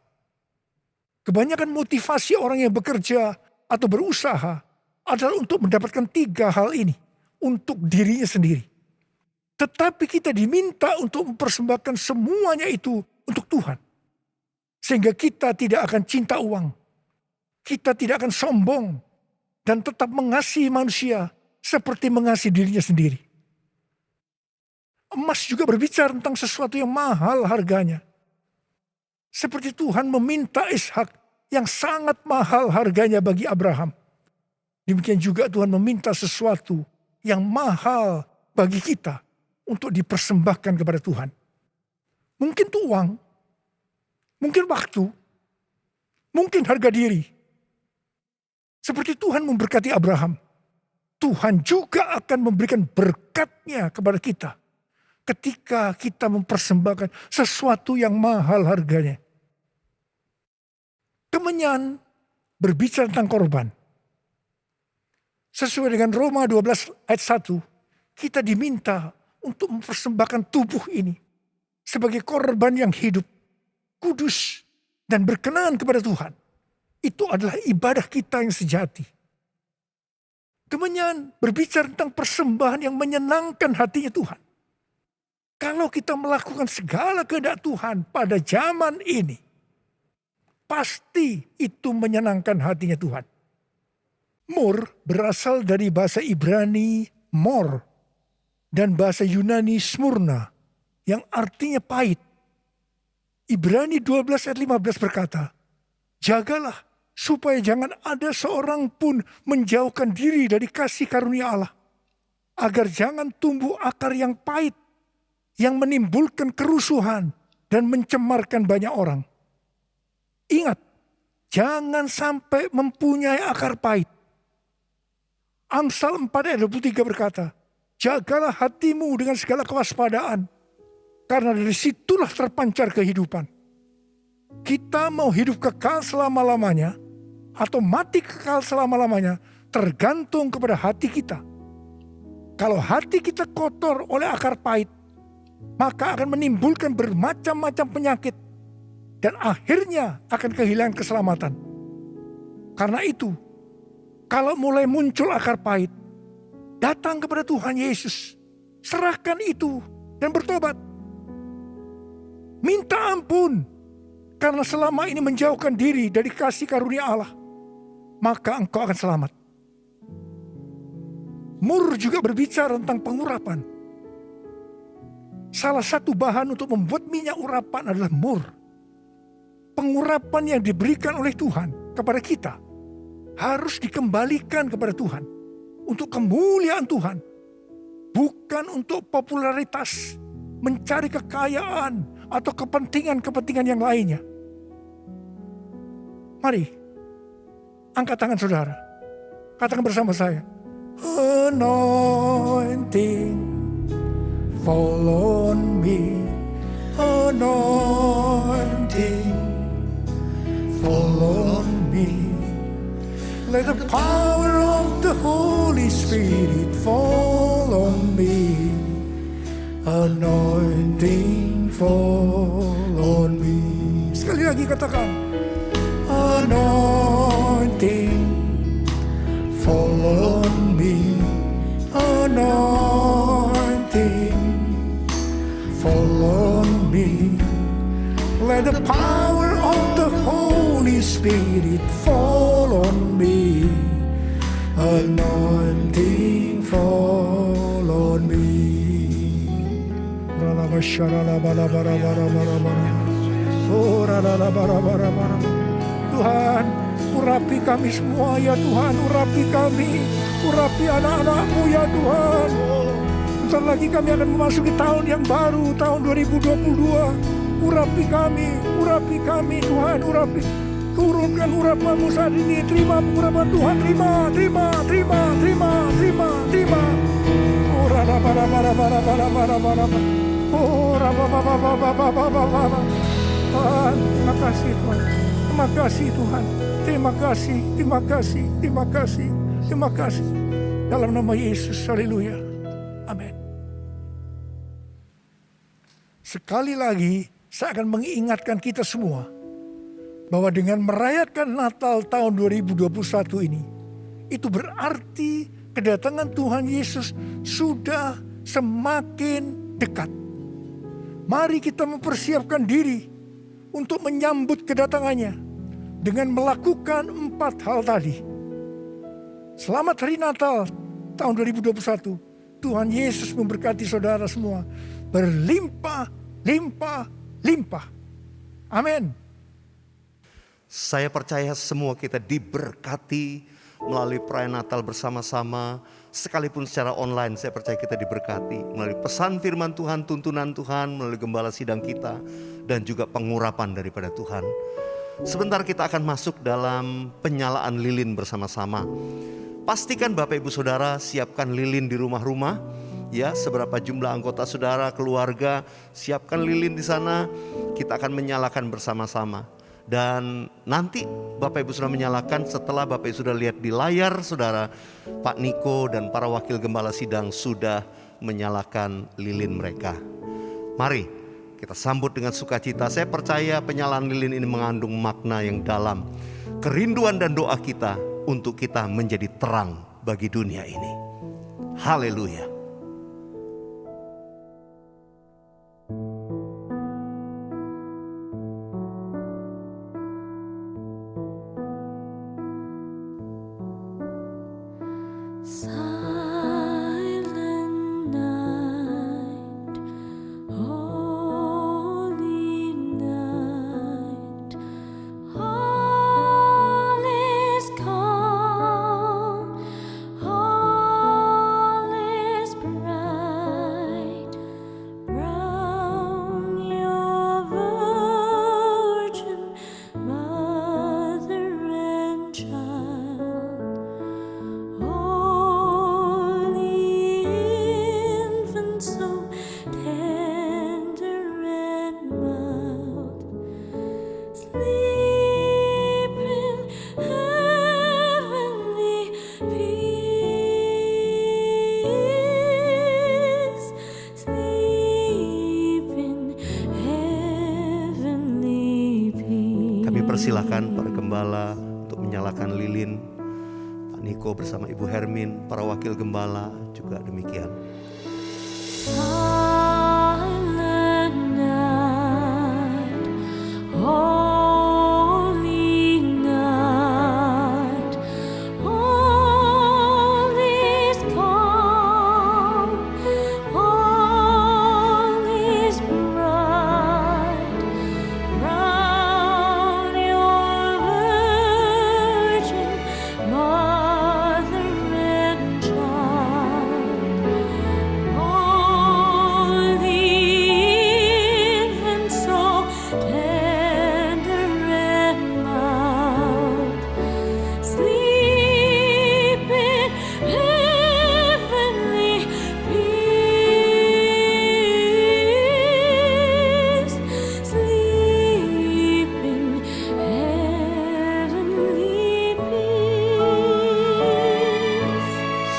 Kebanyakan motivasi orang yang bekerja atau berusaha adalah untuk mendapatkan 3 hal ini untuk dirinya sendiri. Tetapi kita diminta untuk mempersembahkan semuanya itu untuk Tuhan. Sehingga kita tidak akan cinta uang. Kita tidak akan sombong. Dan tetap mengasihi manusia seperti mengasihi dirinya sendiri. Emas juga berbicara tentang sesuatu yang mahal harganya. Seperti Tuhan meminta Ishak yang sangat mahal harganya bagi Abraham. Demikian juga Tuhan meminta sesuatu yang mahal bagi kita untuk dipersembahkan kepada Tuhan. Mungkin itu uang. Mungkin waktu, mungkin harga diri. Seperti Tuhan memberkati Abraham, Tuhan juga akan memberikan berkat-Nya kepada kita ketika kita mempersembahkan sesuatu yang mahal harganya. Kemenyan berbicara tentang korban. Sesuai dengan Roma 12 ayat 1, kita diminta untuk mempersembahkan tubuh ini sebagai korban yang hidup, kudus, dan berkenan kepada Tuhan. Itu adalah ibadah kita yang sejati. Kemenyan berbicara tentang persembahan yang menyenangkan hatinya Tuhan. Kalau kita melakukan segala kehendak Tuhan pada zaman ini, pasti itu menyenangkan hatinya Tuhan. Mur berasal dari bahasa Ibrani mor dan bahasa Yunani smurna yang artinya pahit. Ibrani 12 ayat 15 berkata, jagalah supaya jangan ada seorang pun menjauhkan diri dari kasih karunia Allah, agar jangan tumbuh akar yang pahit yang menimbulkan kerusuhan dan mencemarkan banyak orang. Ingat, jangan sampai mempunyai akar pahit. Amsal 4 ayat 23 berkata, jagalah hatimu dengan segala kewaspadaan, karena dari situlah terpancar kehidupan. Kita mau hidup kekal selama-lamanya, atau mati kekal selama-lamanya, tergantung kepada hati kita. Kalau hati kita kotor oleh akar pahit, maka akan menimbulkan bermacam-macam penyakit, dan akhirnya akan kehilangan keselamatan. Karena itu, kalau mulai muncul akar pahit, datang kepada Tuhan Yesus, serahkan itu dan bertobat. Minta ampun, karena selama ini menjauhkan diri dari kasih karunia Allah, maka engkau akan selamat. Mur juga berbicara tentang pengurapan. Salah satu bahan untuk membuat minyak urapan adalah mur. Pengurapan yang diberikan oleh Tuhan kepada kita harus dikembalikan kepada Tuhan untuk kemuliaan Tuhan, bukan untuk popularitas, mencari kekayaan atau kepentingan-kepentingan yang lainnya. Mari, angkat tangan saudara, katakan bersama saya, anointing fall on me, anointing fall on me. Let the power of the Holy Spirit fall on me, anointing fall on me. Sekali lagi katakan, anointing fall on me, anointing fall on me. Let the power of the Holy Spirit fall on me, anointing fall on me. Tuhan, urapi kami semua ya Tuhan, urapi kami, urapi anak-anak-Mu ya Tuhan. Bentar lagi kami akan memasuki tahun yang baru, tahun 2022. Urapi kami Tuhan, urapi. Turunkan urapan-Mu saat ini, terima pengurapan Tuhan, terima. Oh, Tuhan, terima kasih Tuhan. Terima kasih Tuhan. Terima kasih. Dalam nama Yesus, haleluya. Amin. Sekali lagi, saya akan mengingatkan kita semua bahwa dengan merayakan Natal tahun 2021 ini, itu berarti kedatangan Tuhan Yesus sudah semakin dekat. Mari kita mempersiapkan diri untuk menyambut kedatangannya dengan melakukan 4 hal tadi. Selamat Hari Natal tahun 2021. Tuhan Yesus memberkati saudara semua berlimpah. Amin. Saya percaya semua kita diberkati melalui perayaan Natal bersama-sama. Sekalipun secara online, saya percaya kita diberkati melalui pesan firman Tuhan, tuntunan Tuhan, melalui gembala sidang kita, dan juga pengurapan daripada Tuhan. Sebentar kita akan masuk dalam penyalaan lilin bersama-sama. Pastikan Bapak Ibu Saudara siapkan lilin di rumah-rumah. Ya, seberapa jumlah anggota saudara, keluarga, siapkan lilin di sana. Kita akan menyalakan bersama-sama. Dan nanti Bapak Ibu sudah menyalakan, setelah Bapak Ibu sudah lihat di layar, saudara, Pak Niko dan para wakil gembala sidang sudah menyalakan lilin mereka. Mari kita sambut dengan sukacita. Saya percaya penyalaan lilin ini mengandung makna yang dalam. Kerinduan dan doa kita untuk kita menjadi terang bagi dunia ini. Haleluya. Persilahkan para gembala untuk menyalakan lilin. Pak Niko bersama Ibu Hermin, para wakil gembala juga demikian.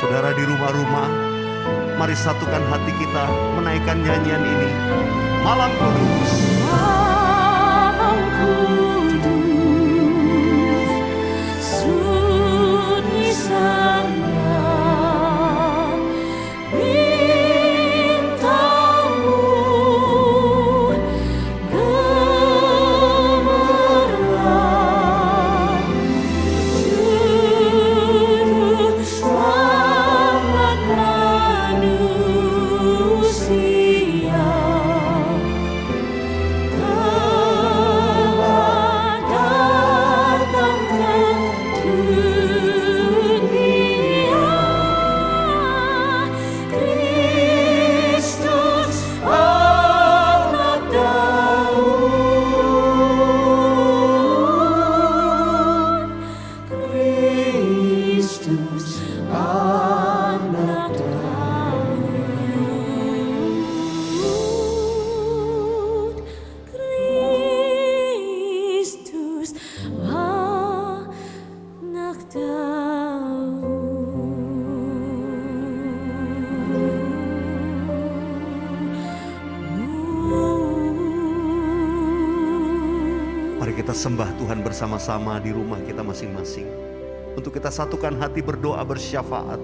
Saudara di rumah-rumah, mari satukan hati kita menaikkan nyanyian ini. Malam Kudus. Malam Kudus, sunyi sana, bintangmu gemerlap, juru selamat manusia. Mari kita sembah Tuhan bersama-sama di rumah kita masing-masing. Untuk kita satukan hati berdoa bersyafaat.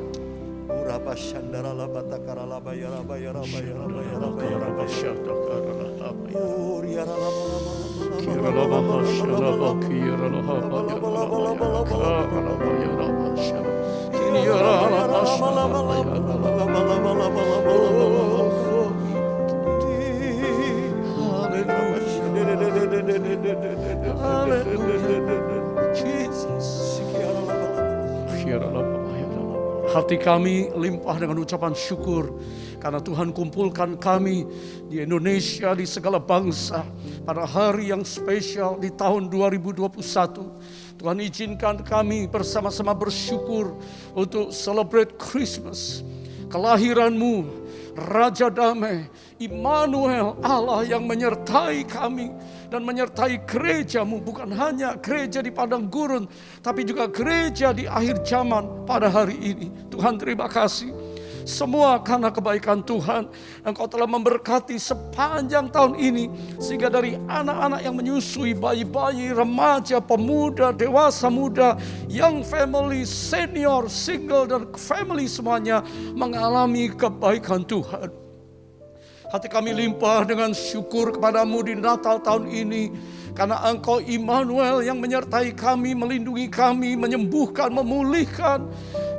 Hati kami limpah dengan ucapan syukur karena Tuhan kumpulkan kami di Indonesia, di segala bangsa pada hari yang spesial di tahun 2021. Tuhan izinkan kami bersama-sama bersyukur untuk celebrate Christmas, kelahiran-Mu, Raja damai, Immanuel, Allah yang menyertai kami dan menyertai gerejamu, bukan hanya gereja di padang gurun, tapi juga gereja di akhir zaman pada hari ini. Tuhan, terima kasih. Semua karena kebaikan Tuhan, Engkau telah memberkati sepanjang tahun ini, sehingga dari anak-anak yang menyusui, bayi-bayi, remaja, pemuda, dewasa muda, young family, senior, single, dan family semuanya mengalami kebaikan Tuhan. Hati kami limpah dengan syukur kepadamu di Natal tahun ini, karena Engkau Immanuel yang menyertai kami, melindungi kami, menyembuhkan, memulihkan.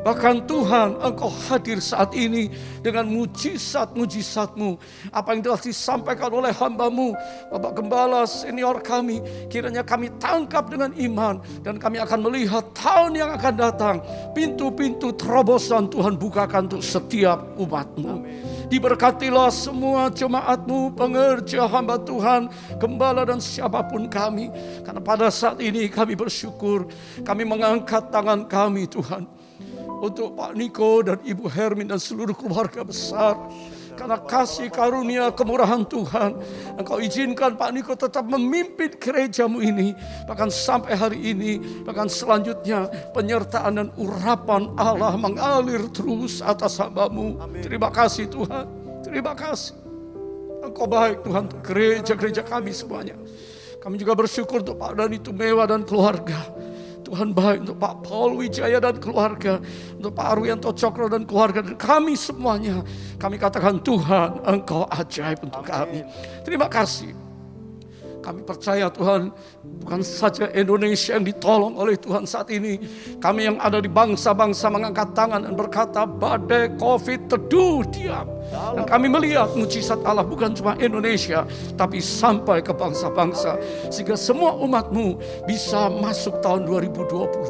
Bahkan Tuhan, Engkau hadir saat ini dengan mujizat-mujizat-Mu. Apa yang telah disampaikan oleh hamba-Mu, Bapak Gembala senior kami, kiranya kami tangkap dengan iman, dan kami akan melihat tahun yang akan datang. Pintu-pintu terobosan Tuhan bukakan untuk setiap umat-Mu. Diberkatilah semua jemaat-Mu, pengerja hamba Tuhan, gembala dan siapapun kami. Karena pada saat ini kami bersyukur, kami mengangkat tangan kami Tuhan, untuk Pak Niko dan Ibu Hermin dan seluruh keluarga besar. Karena kasih karunia kemurahan Tuhan, Engkau izinkan Pak Niko tetap memimpin gerejamu ini, bahkan sampai hari ini, bahkan selanjutnya penyertaan dan urapan Allah mengalir terus atas hamba-Mu. Terima kasih Tuhan, terima kasih. Engkau baik Tuhan untuk gereja-gereja kami semuanya. Kami juga bersyukur untuk Pak Dani Tumewa dan keluarga. Tuhan baik untuk Pak Paul Wijaya dan keluarga, untuk Pak Arwianto Cokro dan keluarga, dan kami semuanya. Kami katakan Tuhan, Engkau ajaib untuk kami. Terima kasih. Kami percaya Tuhan, bukan saja Indonesia yang ditolong oleh Tuhan saat ini. Kami yang ada di bangsa-bangsa mengangkat tangan dan berkata, badai COVID teduh diam. Dan kami melihat mujizat Allah bukan cuma Indonesia, tapi sampai ke bangsa-bangsa. Sehingga semua umat-Mu bisa masuk tahun 2022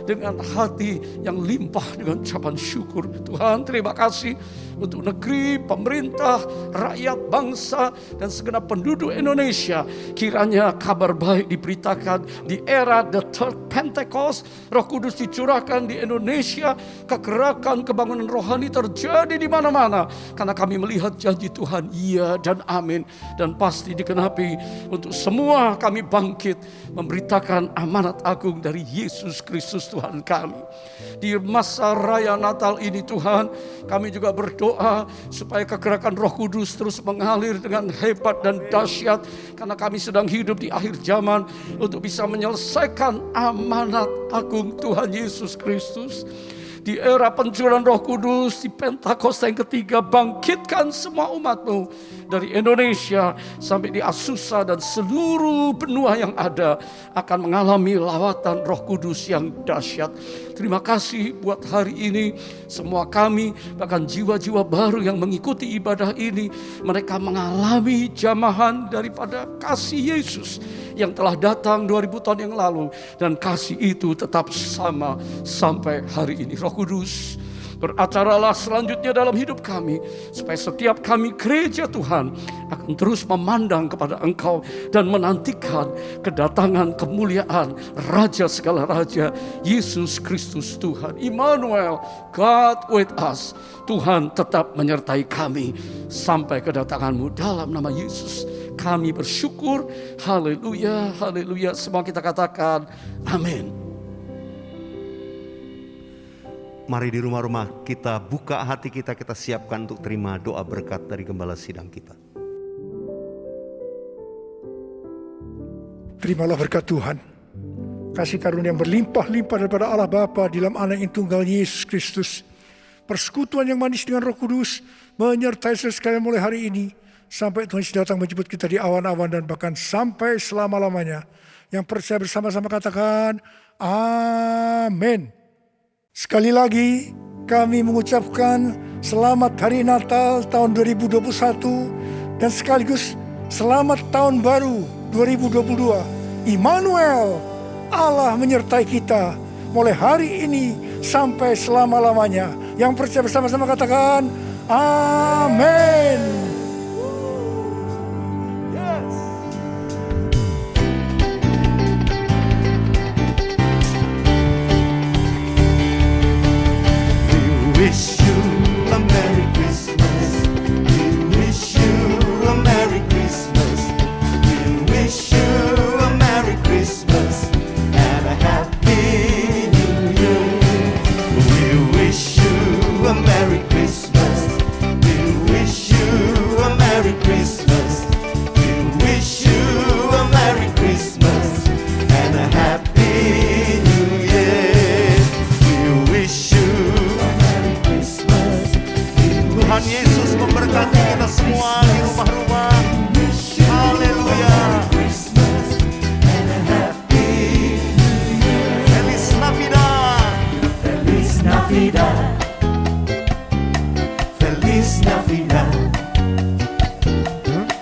dengan hati yang limpah dengan ucapan syukur. Tuhan, terima kasih untuk negeri, pemerintah, rakyat, bangsa, dan segenap penduduk Indonesia. Kiranya kabar baik diberitakan di era the third Pentecost. Roh Kudus dicurahkan di Indonesia. Kegerakan kebangunan rohani terjadi di mana-mana. Karena kami melihat janji Tuhan, iya dan amin. Dan pasti dikenapi untuk semua kami bangkit memberitakan amanat agung dari Yesus Kristus Tuhan kami. Di masa raya Natal ini Tuhan, kami juga berdoa supaya kegerakan Roh Kudus terus mengalir dengan hebat dan dahsyat. Karena kami sedang hidup di akhir zaman untuk bisa menyelesaikan amanat agung Tuhan Yesus Kristus. Di era pencurahan Roh Kudus, di Pentakosta yang ketiga, bangkitkan semua umat-Mu dari Indonesia sampai di Azusa dan seluruh benua yang ada akan mengalami lawatan Roh Kudus yang dahsyat. Terima kasih buat hari ini. Semua kami, bahkan jiwa-jiwa baru yang mengikuti ibadah ini, mereka mengalami jamahan daripada kasih Yesus yang telah datang 2000 tahun yang lalu, dan kasih itu tetap sama sampai hari ini. Roh Kudus, beracaralah selanjutnya dalam hidup kami, supaya setiap kami gereja Tuhan akan terus memandang kepada Engkau dan menantikan kedatangan kemuliaan Raja segala Raja, Yesus Kristus Tuhan. Immanuel, God with us. Tuhan tetap menyertai kami sampai kedatangan-Mu. Dalam nama Yesus kami bersyukur. Haleluya, haleluya. Semua kita katakan amin. Mari di rumah-rumah kita buka hati kita, kita siapkan untuk terima doa berkat dari Gembala Sidang kita. Terimalah berkat Tuhan. Kasih karunia yang berlimpah-limpah daripada Allah Bapa di dalam Anak yang tunggal Yesus Kristus. Persekutuan yang manis dengan Roh Kudus menyertai saudara sekalian mulai hari ini sampai Tuhan Yesus datang menjemput kita di awan-awan dan bahkan sampai selama-lamanya. Yang percaya bersama-sama katakan amin. Sekali lagi kami mengucapkan selamat Hari Natal tahun 2021 dan sekaligus selamat tahun baru 2022. Immanuel, Allah menyertai kita mulai hari ini sampai selama-lamanya. Yang percaya bersama-sama katakan amin. Wish you a Merry Christmas. Navidad, Feliz Navidad,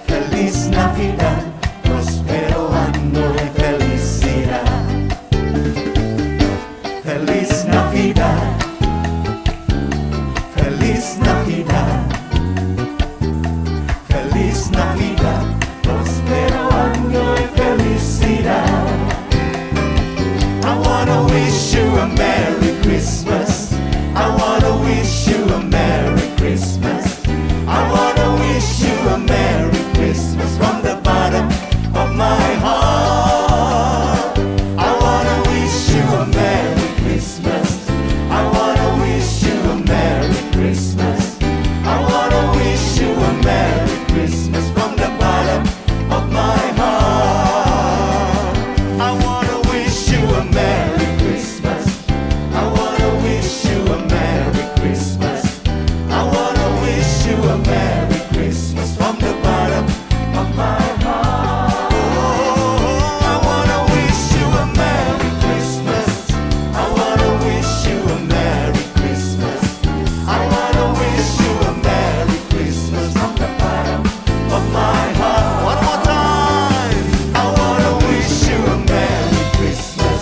Feliz Navidad, próspero año de felicidad. Feliz Navidad, Feliz Navidad, Feliz Navidad, próspero año de felicidad. I wanna wish you a Merry Christmas. I wanna wish you a Merry Christmas. I wanna wish you a Merry Christmas from the bottom of my heart. I wanna wish you a Merry Christmas. I wanna wish you a Merry Christmas. I wanna wish you a Merry Christmas from the bottom of my heart. I wanna wish you a Merry Christmas. I wanna wish you a Merry Christmas. I wanna wish you a Merry Christmas from the bottom of my heart. Oh, I wanna wish you a Merry Christmas. I wanna wish you a Merry Christmas. I wanna wish you a Merry Christmas from the bottom of my heart. One more time. I wanna wish you a Merry Christmas.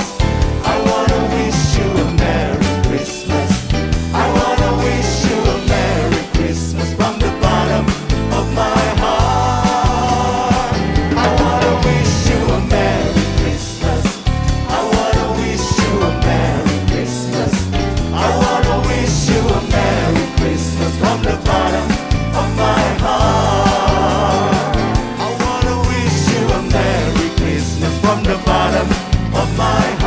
I wanna wish you a Merry Christmas. I wanna wish you a Merry Christmas from the bottom of my heart. I wanna wish you a Merry Christmas. I wanna wish you a Merry Christmas. I wanna wish you a Merry Christmas from the bottom of my heart. I wanna wish you a Merry Christmas from the bottom of my heart.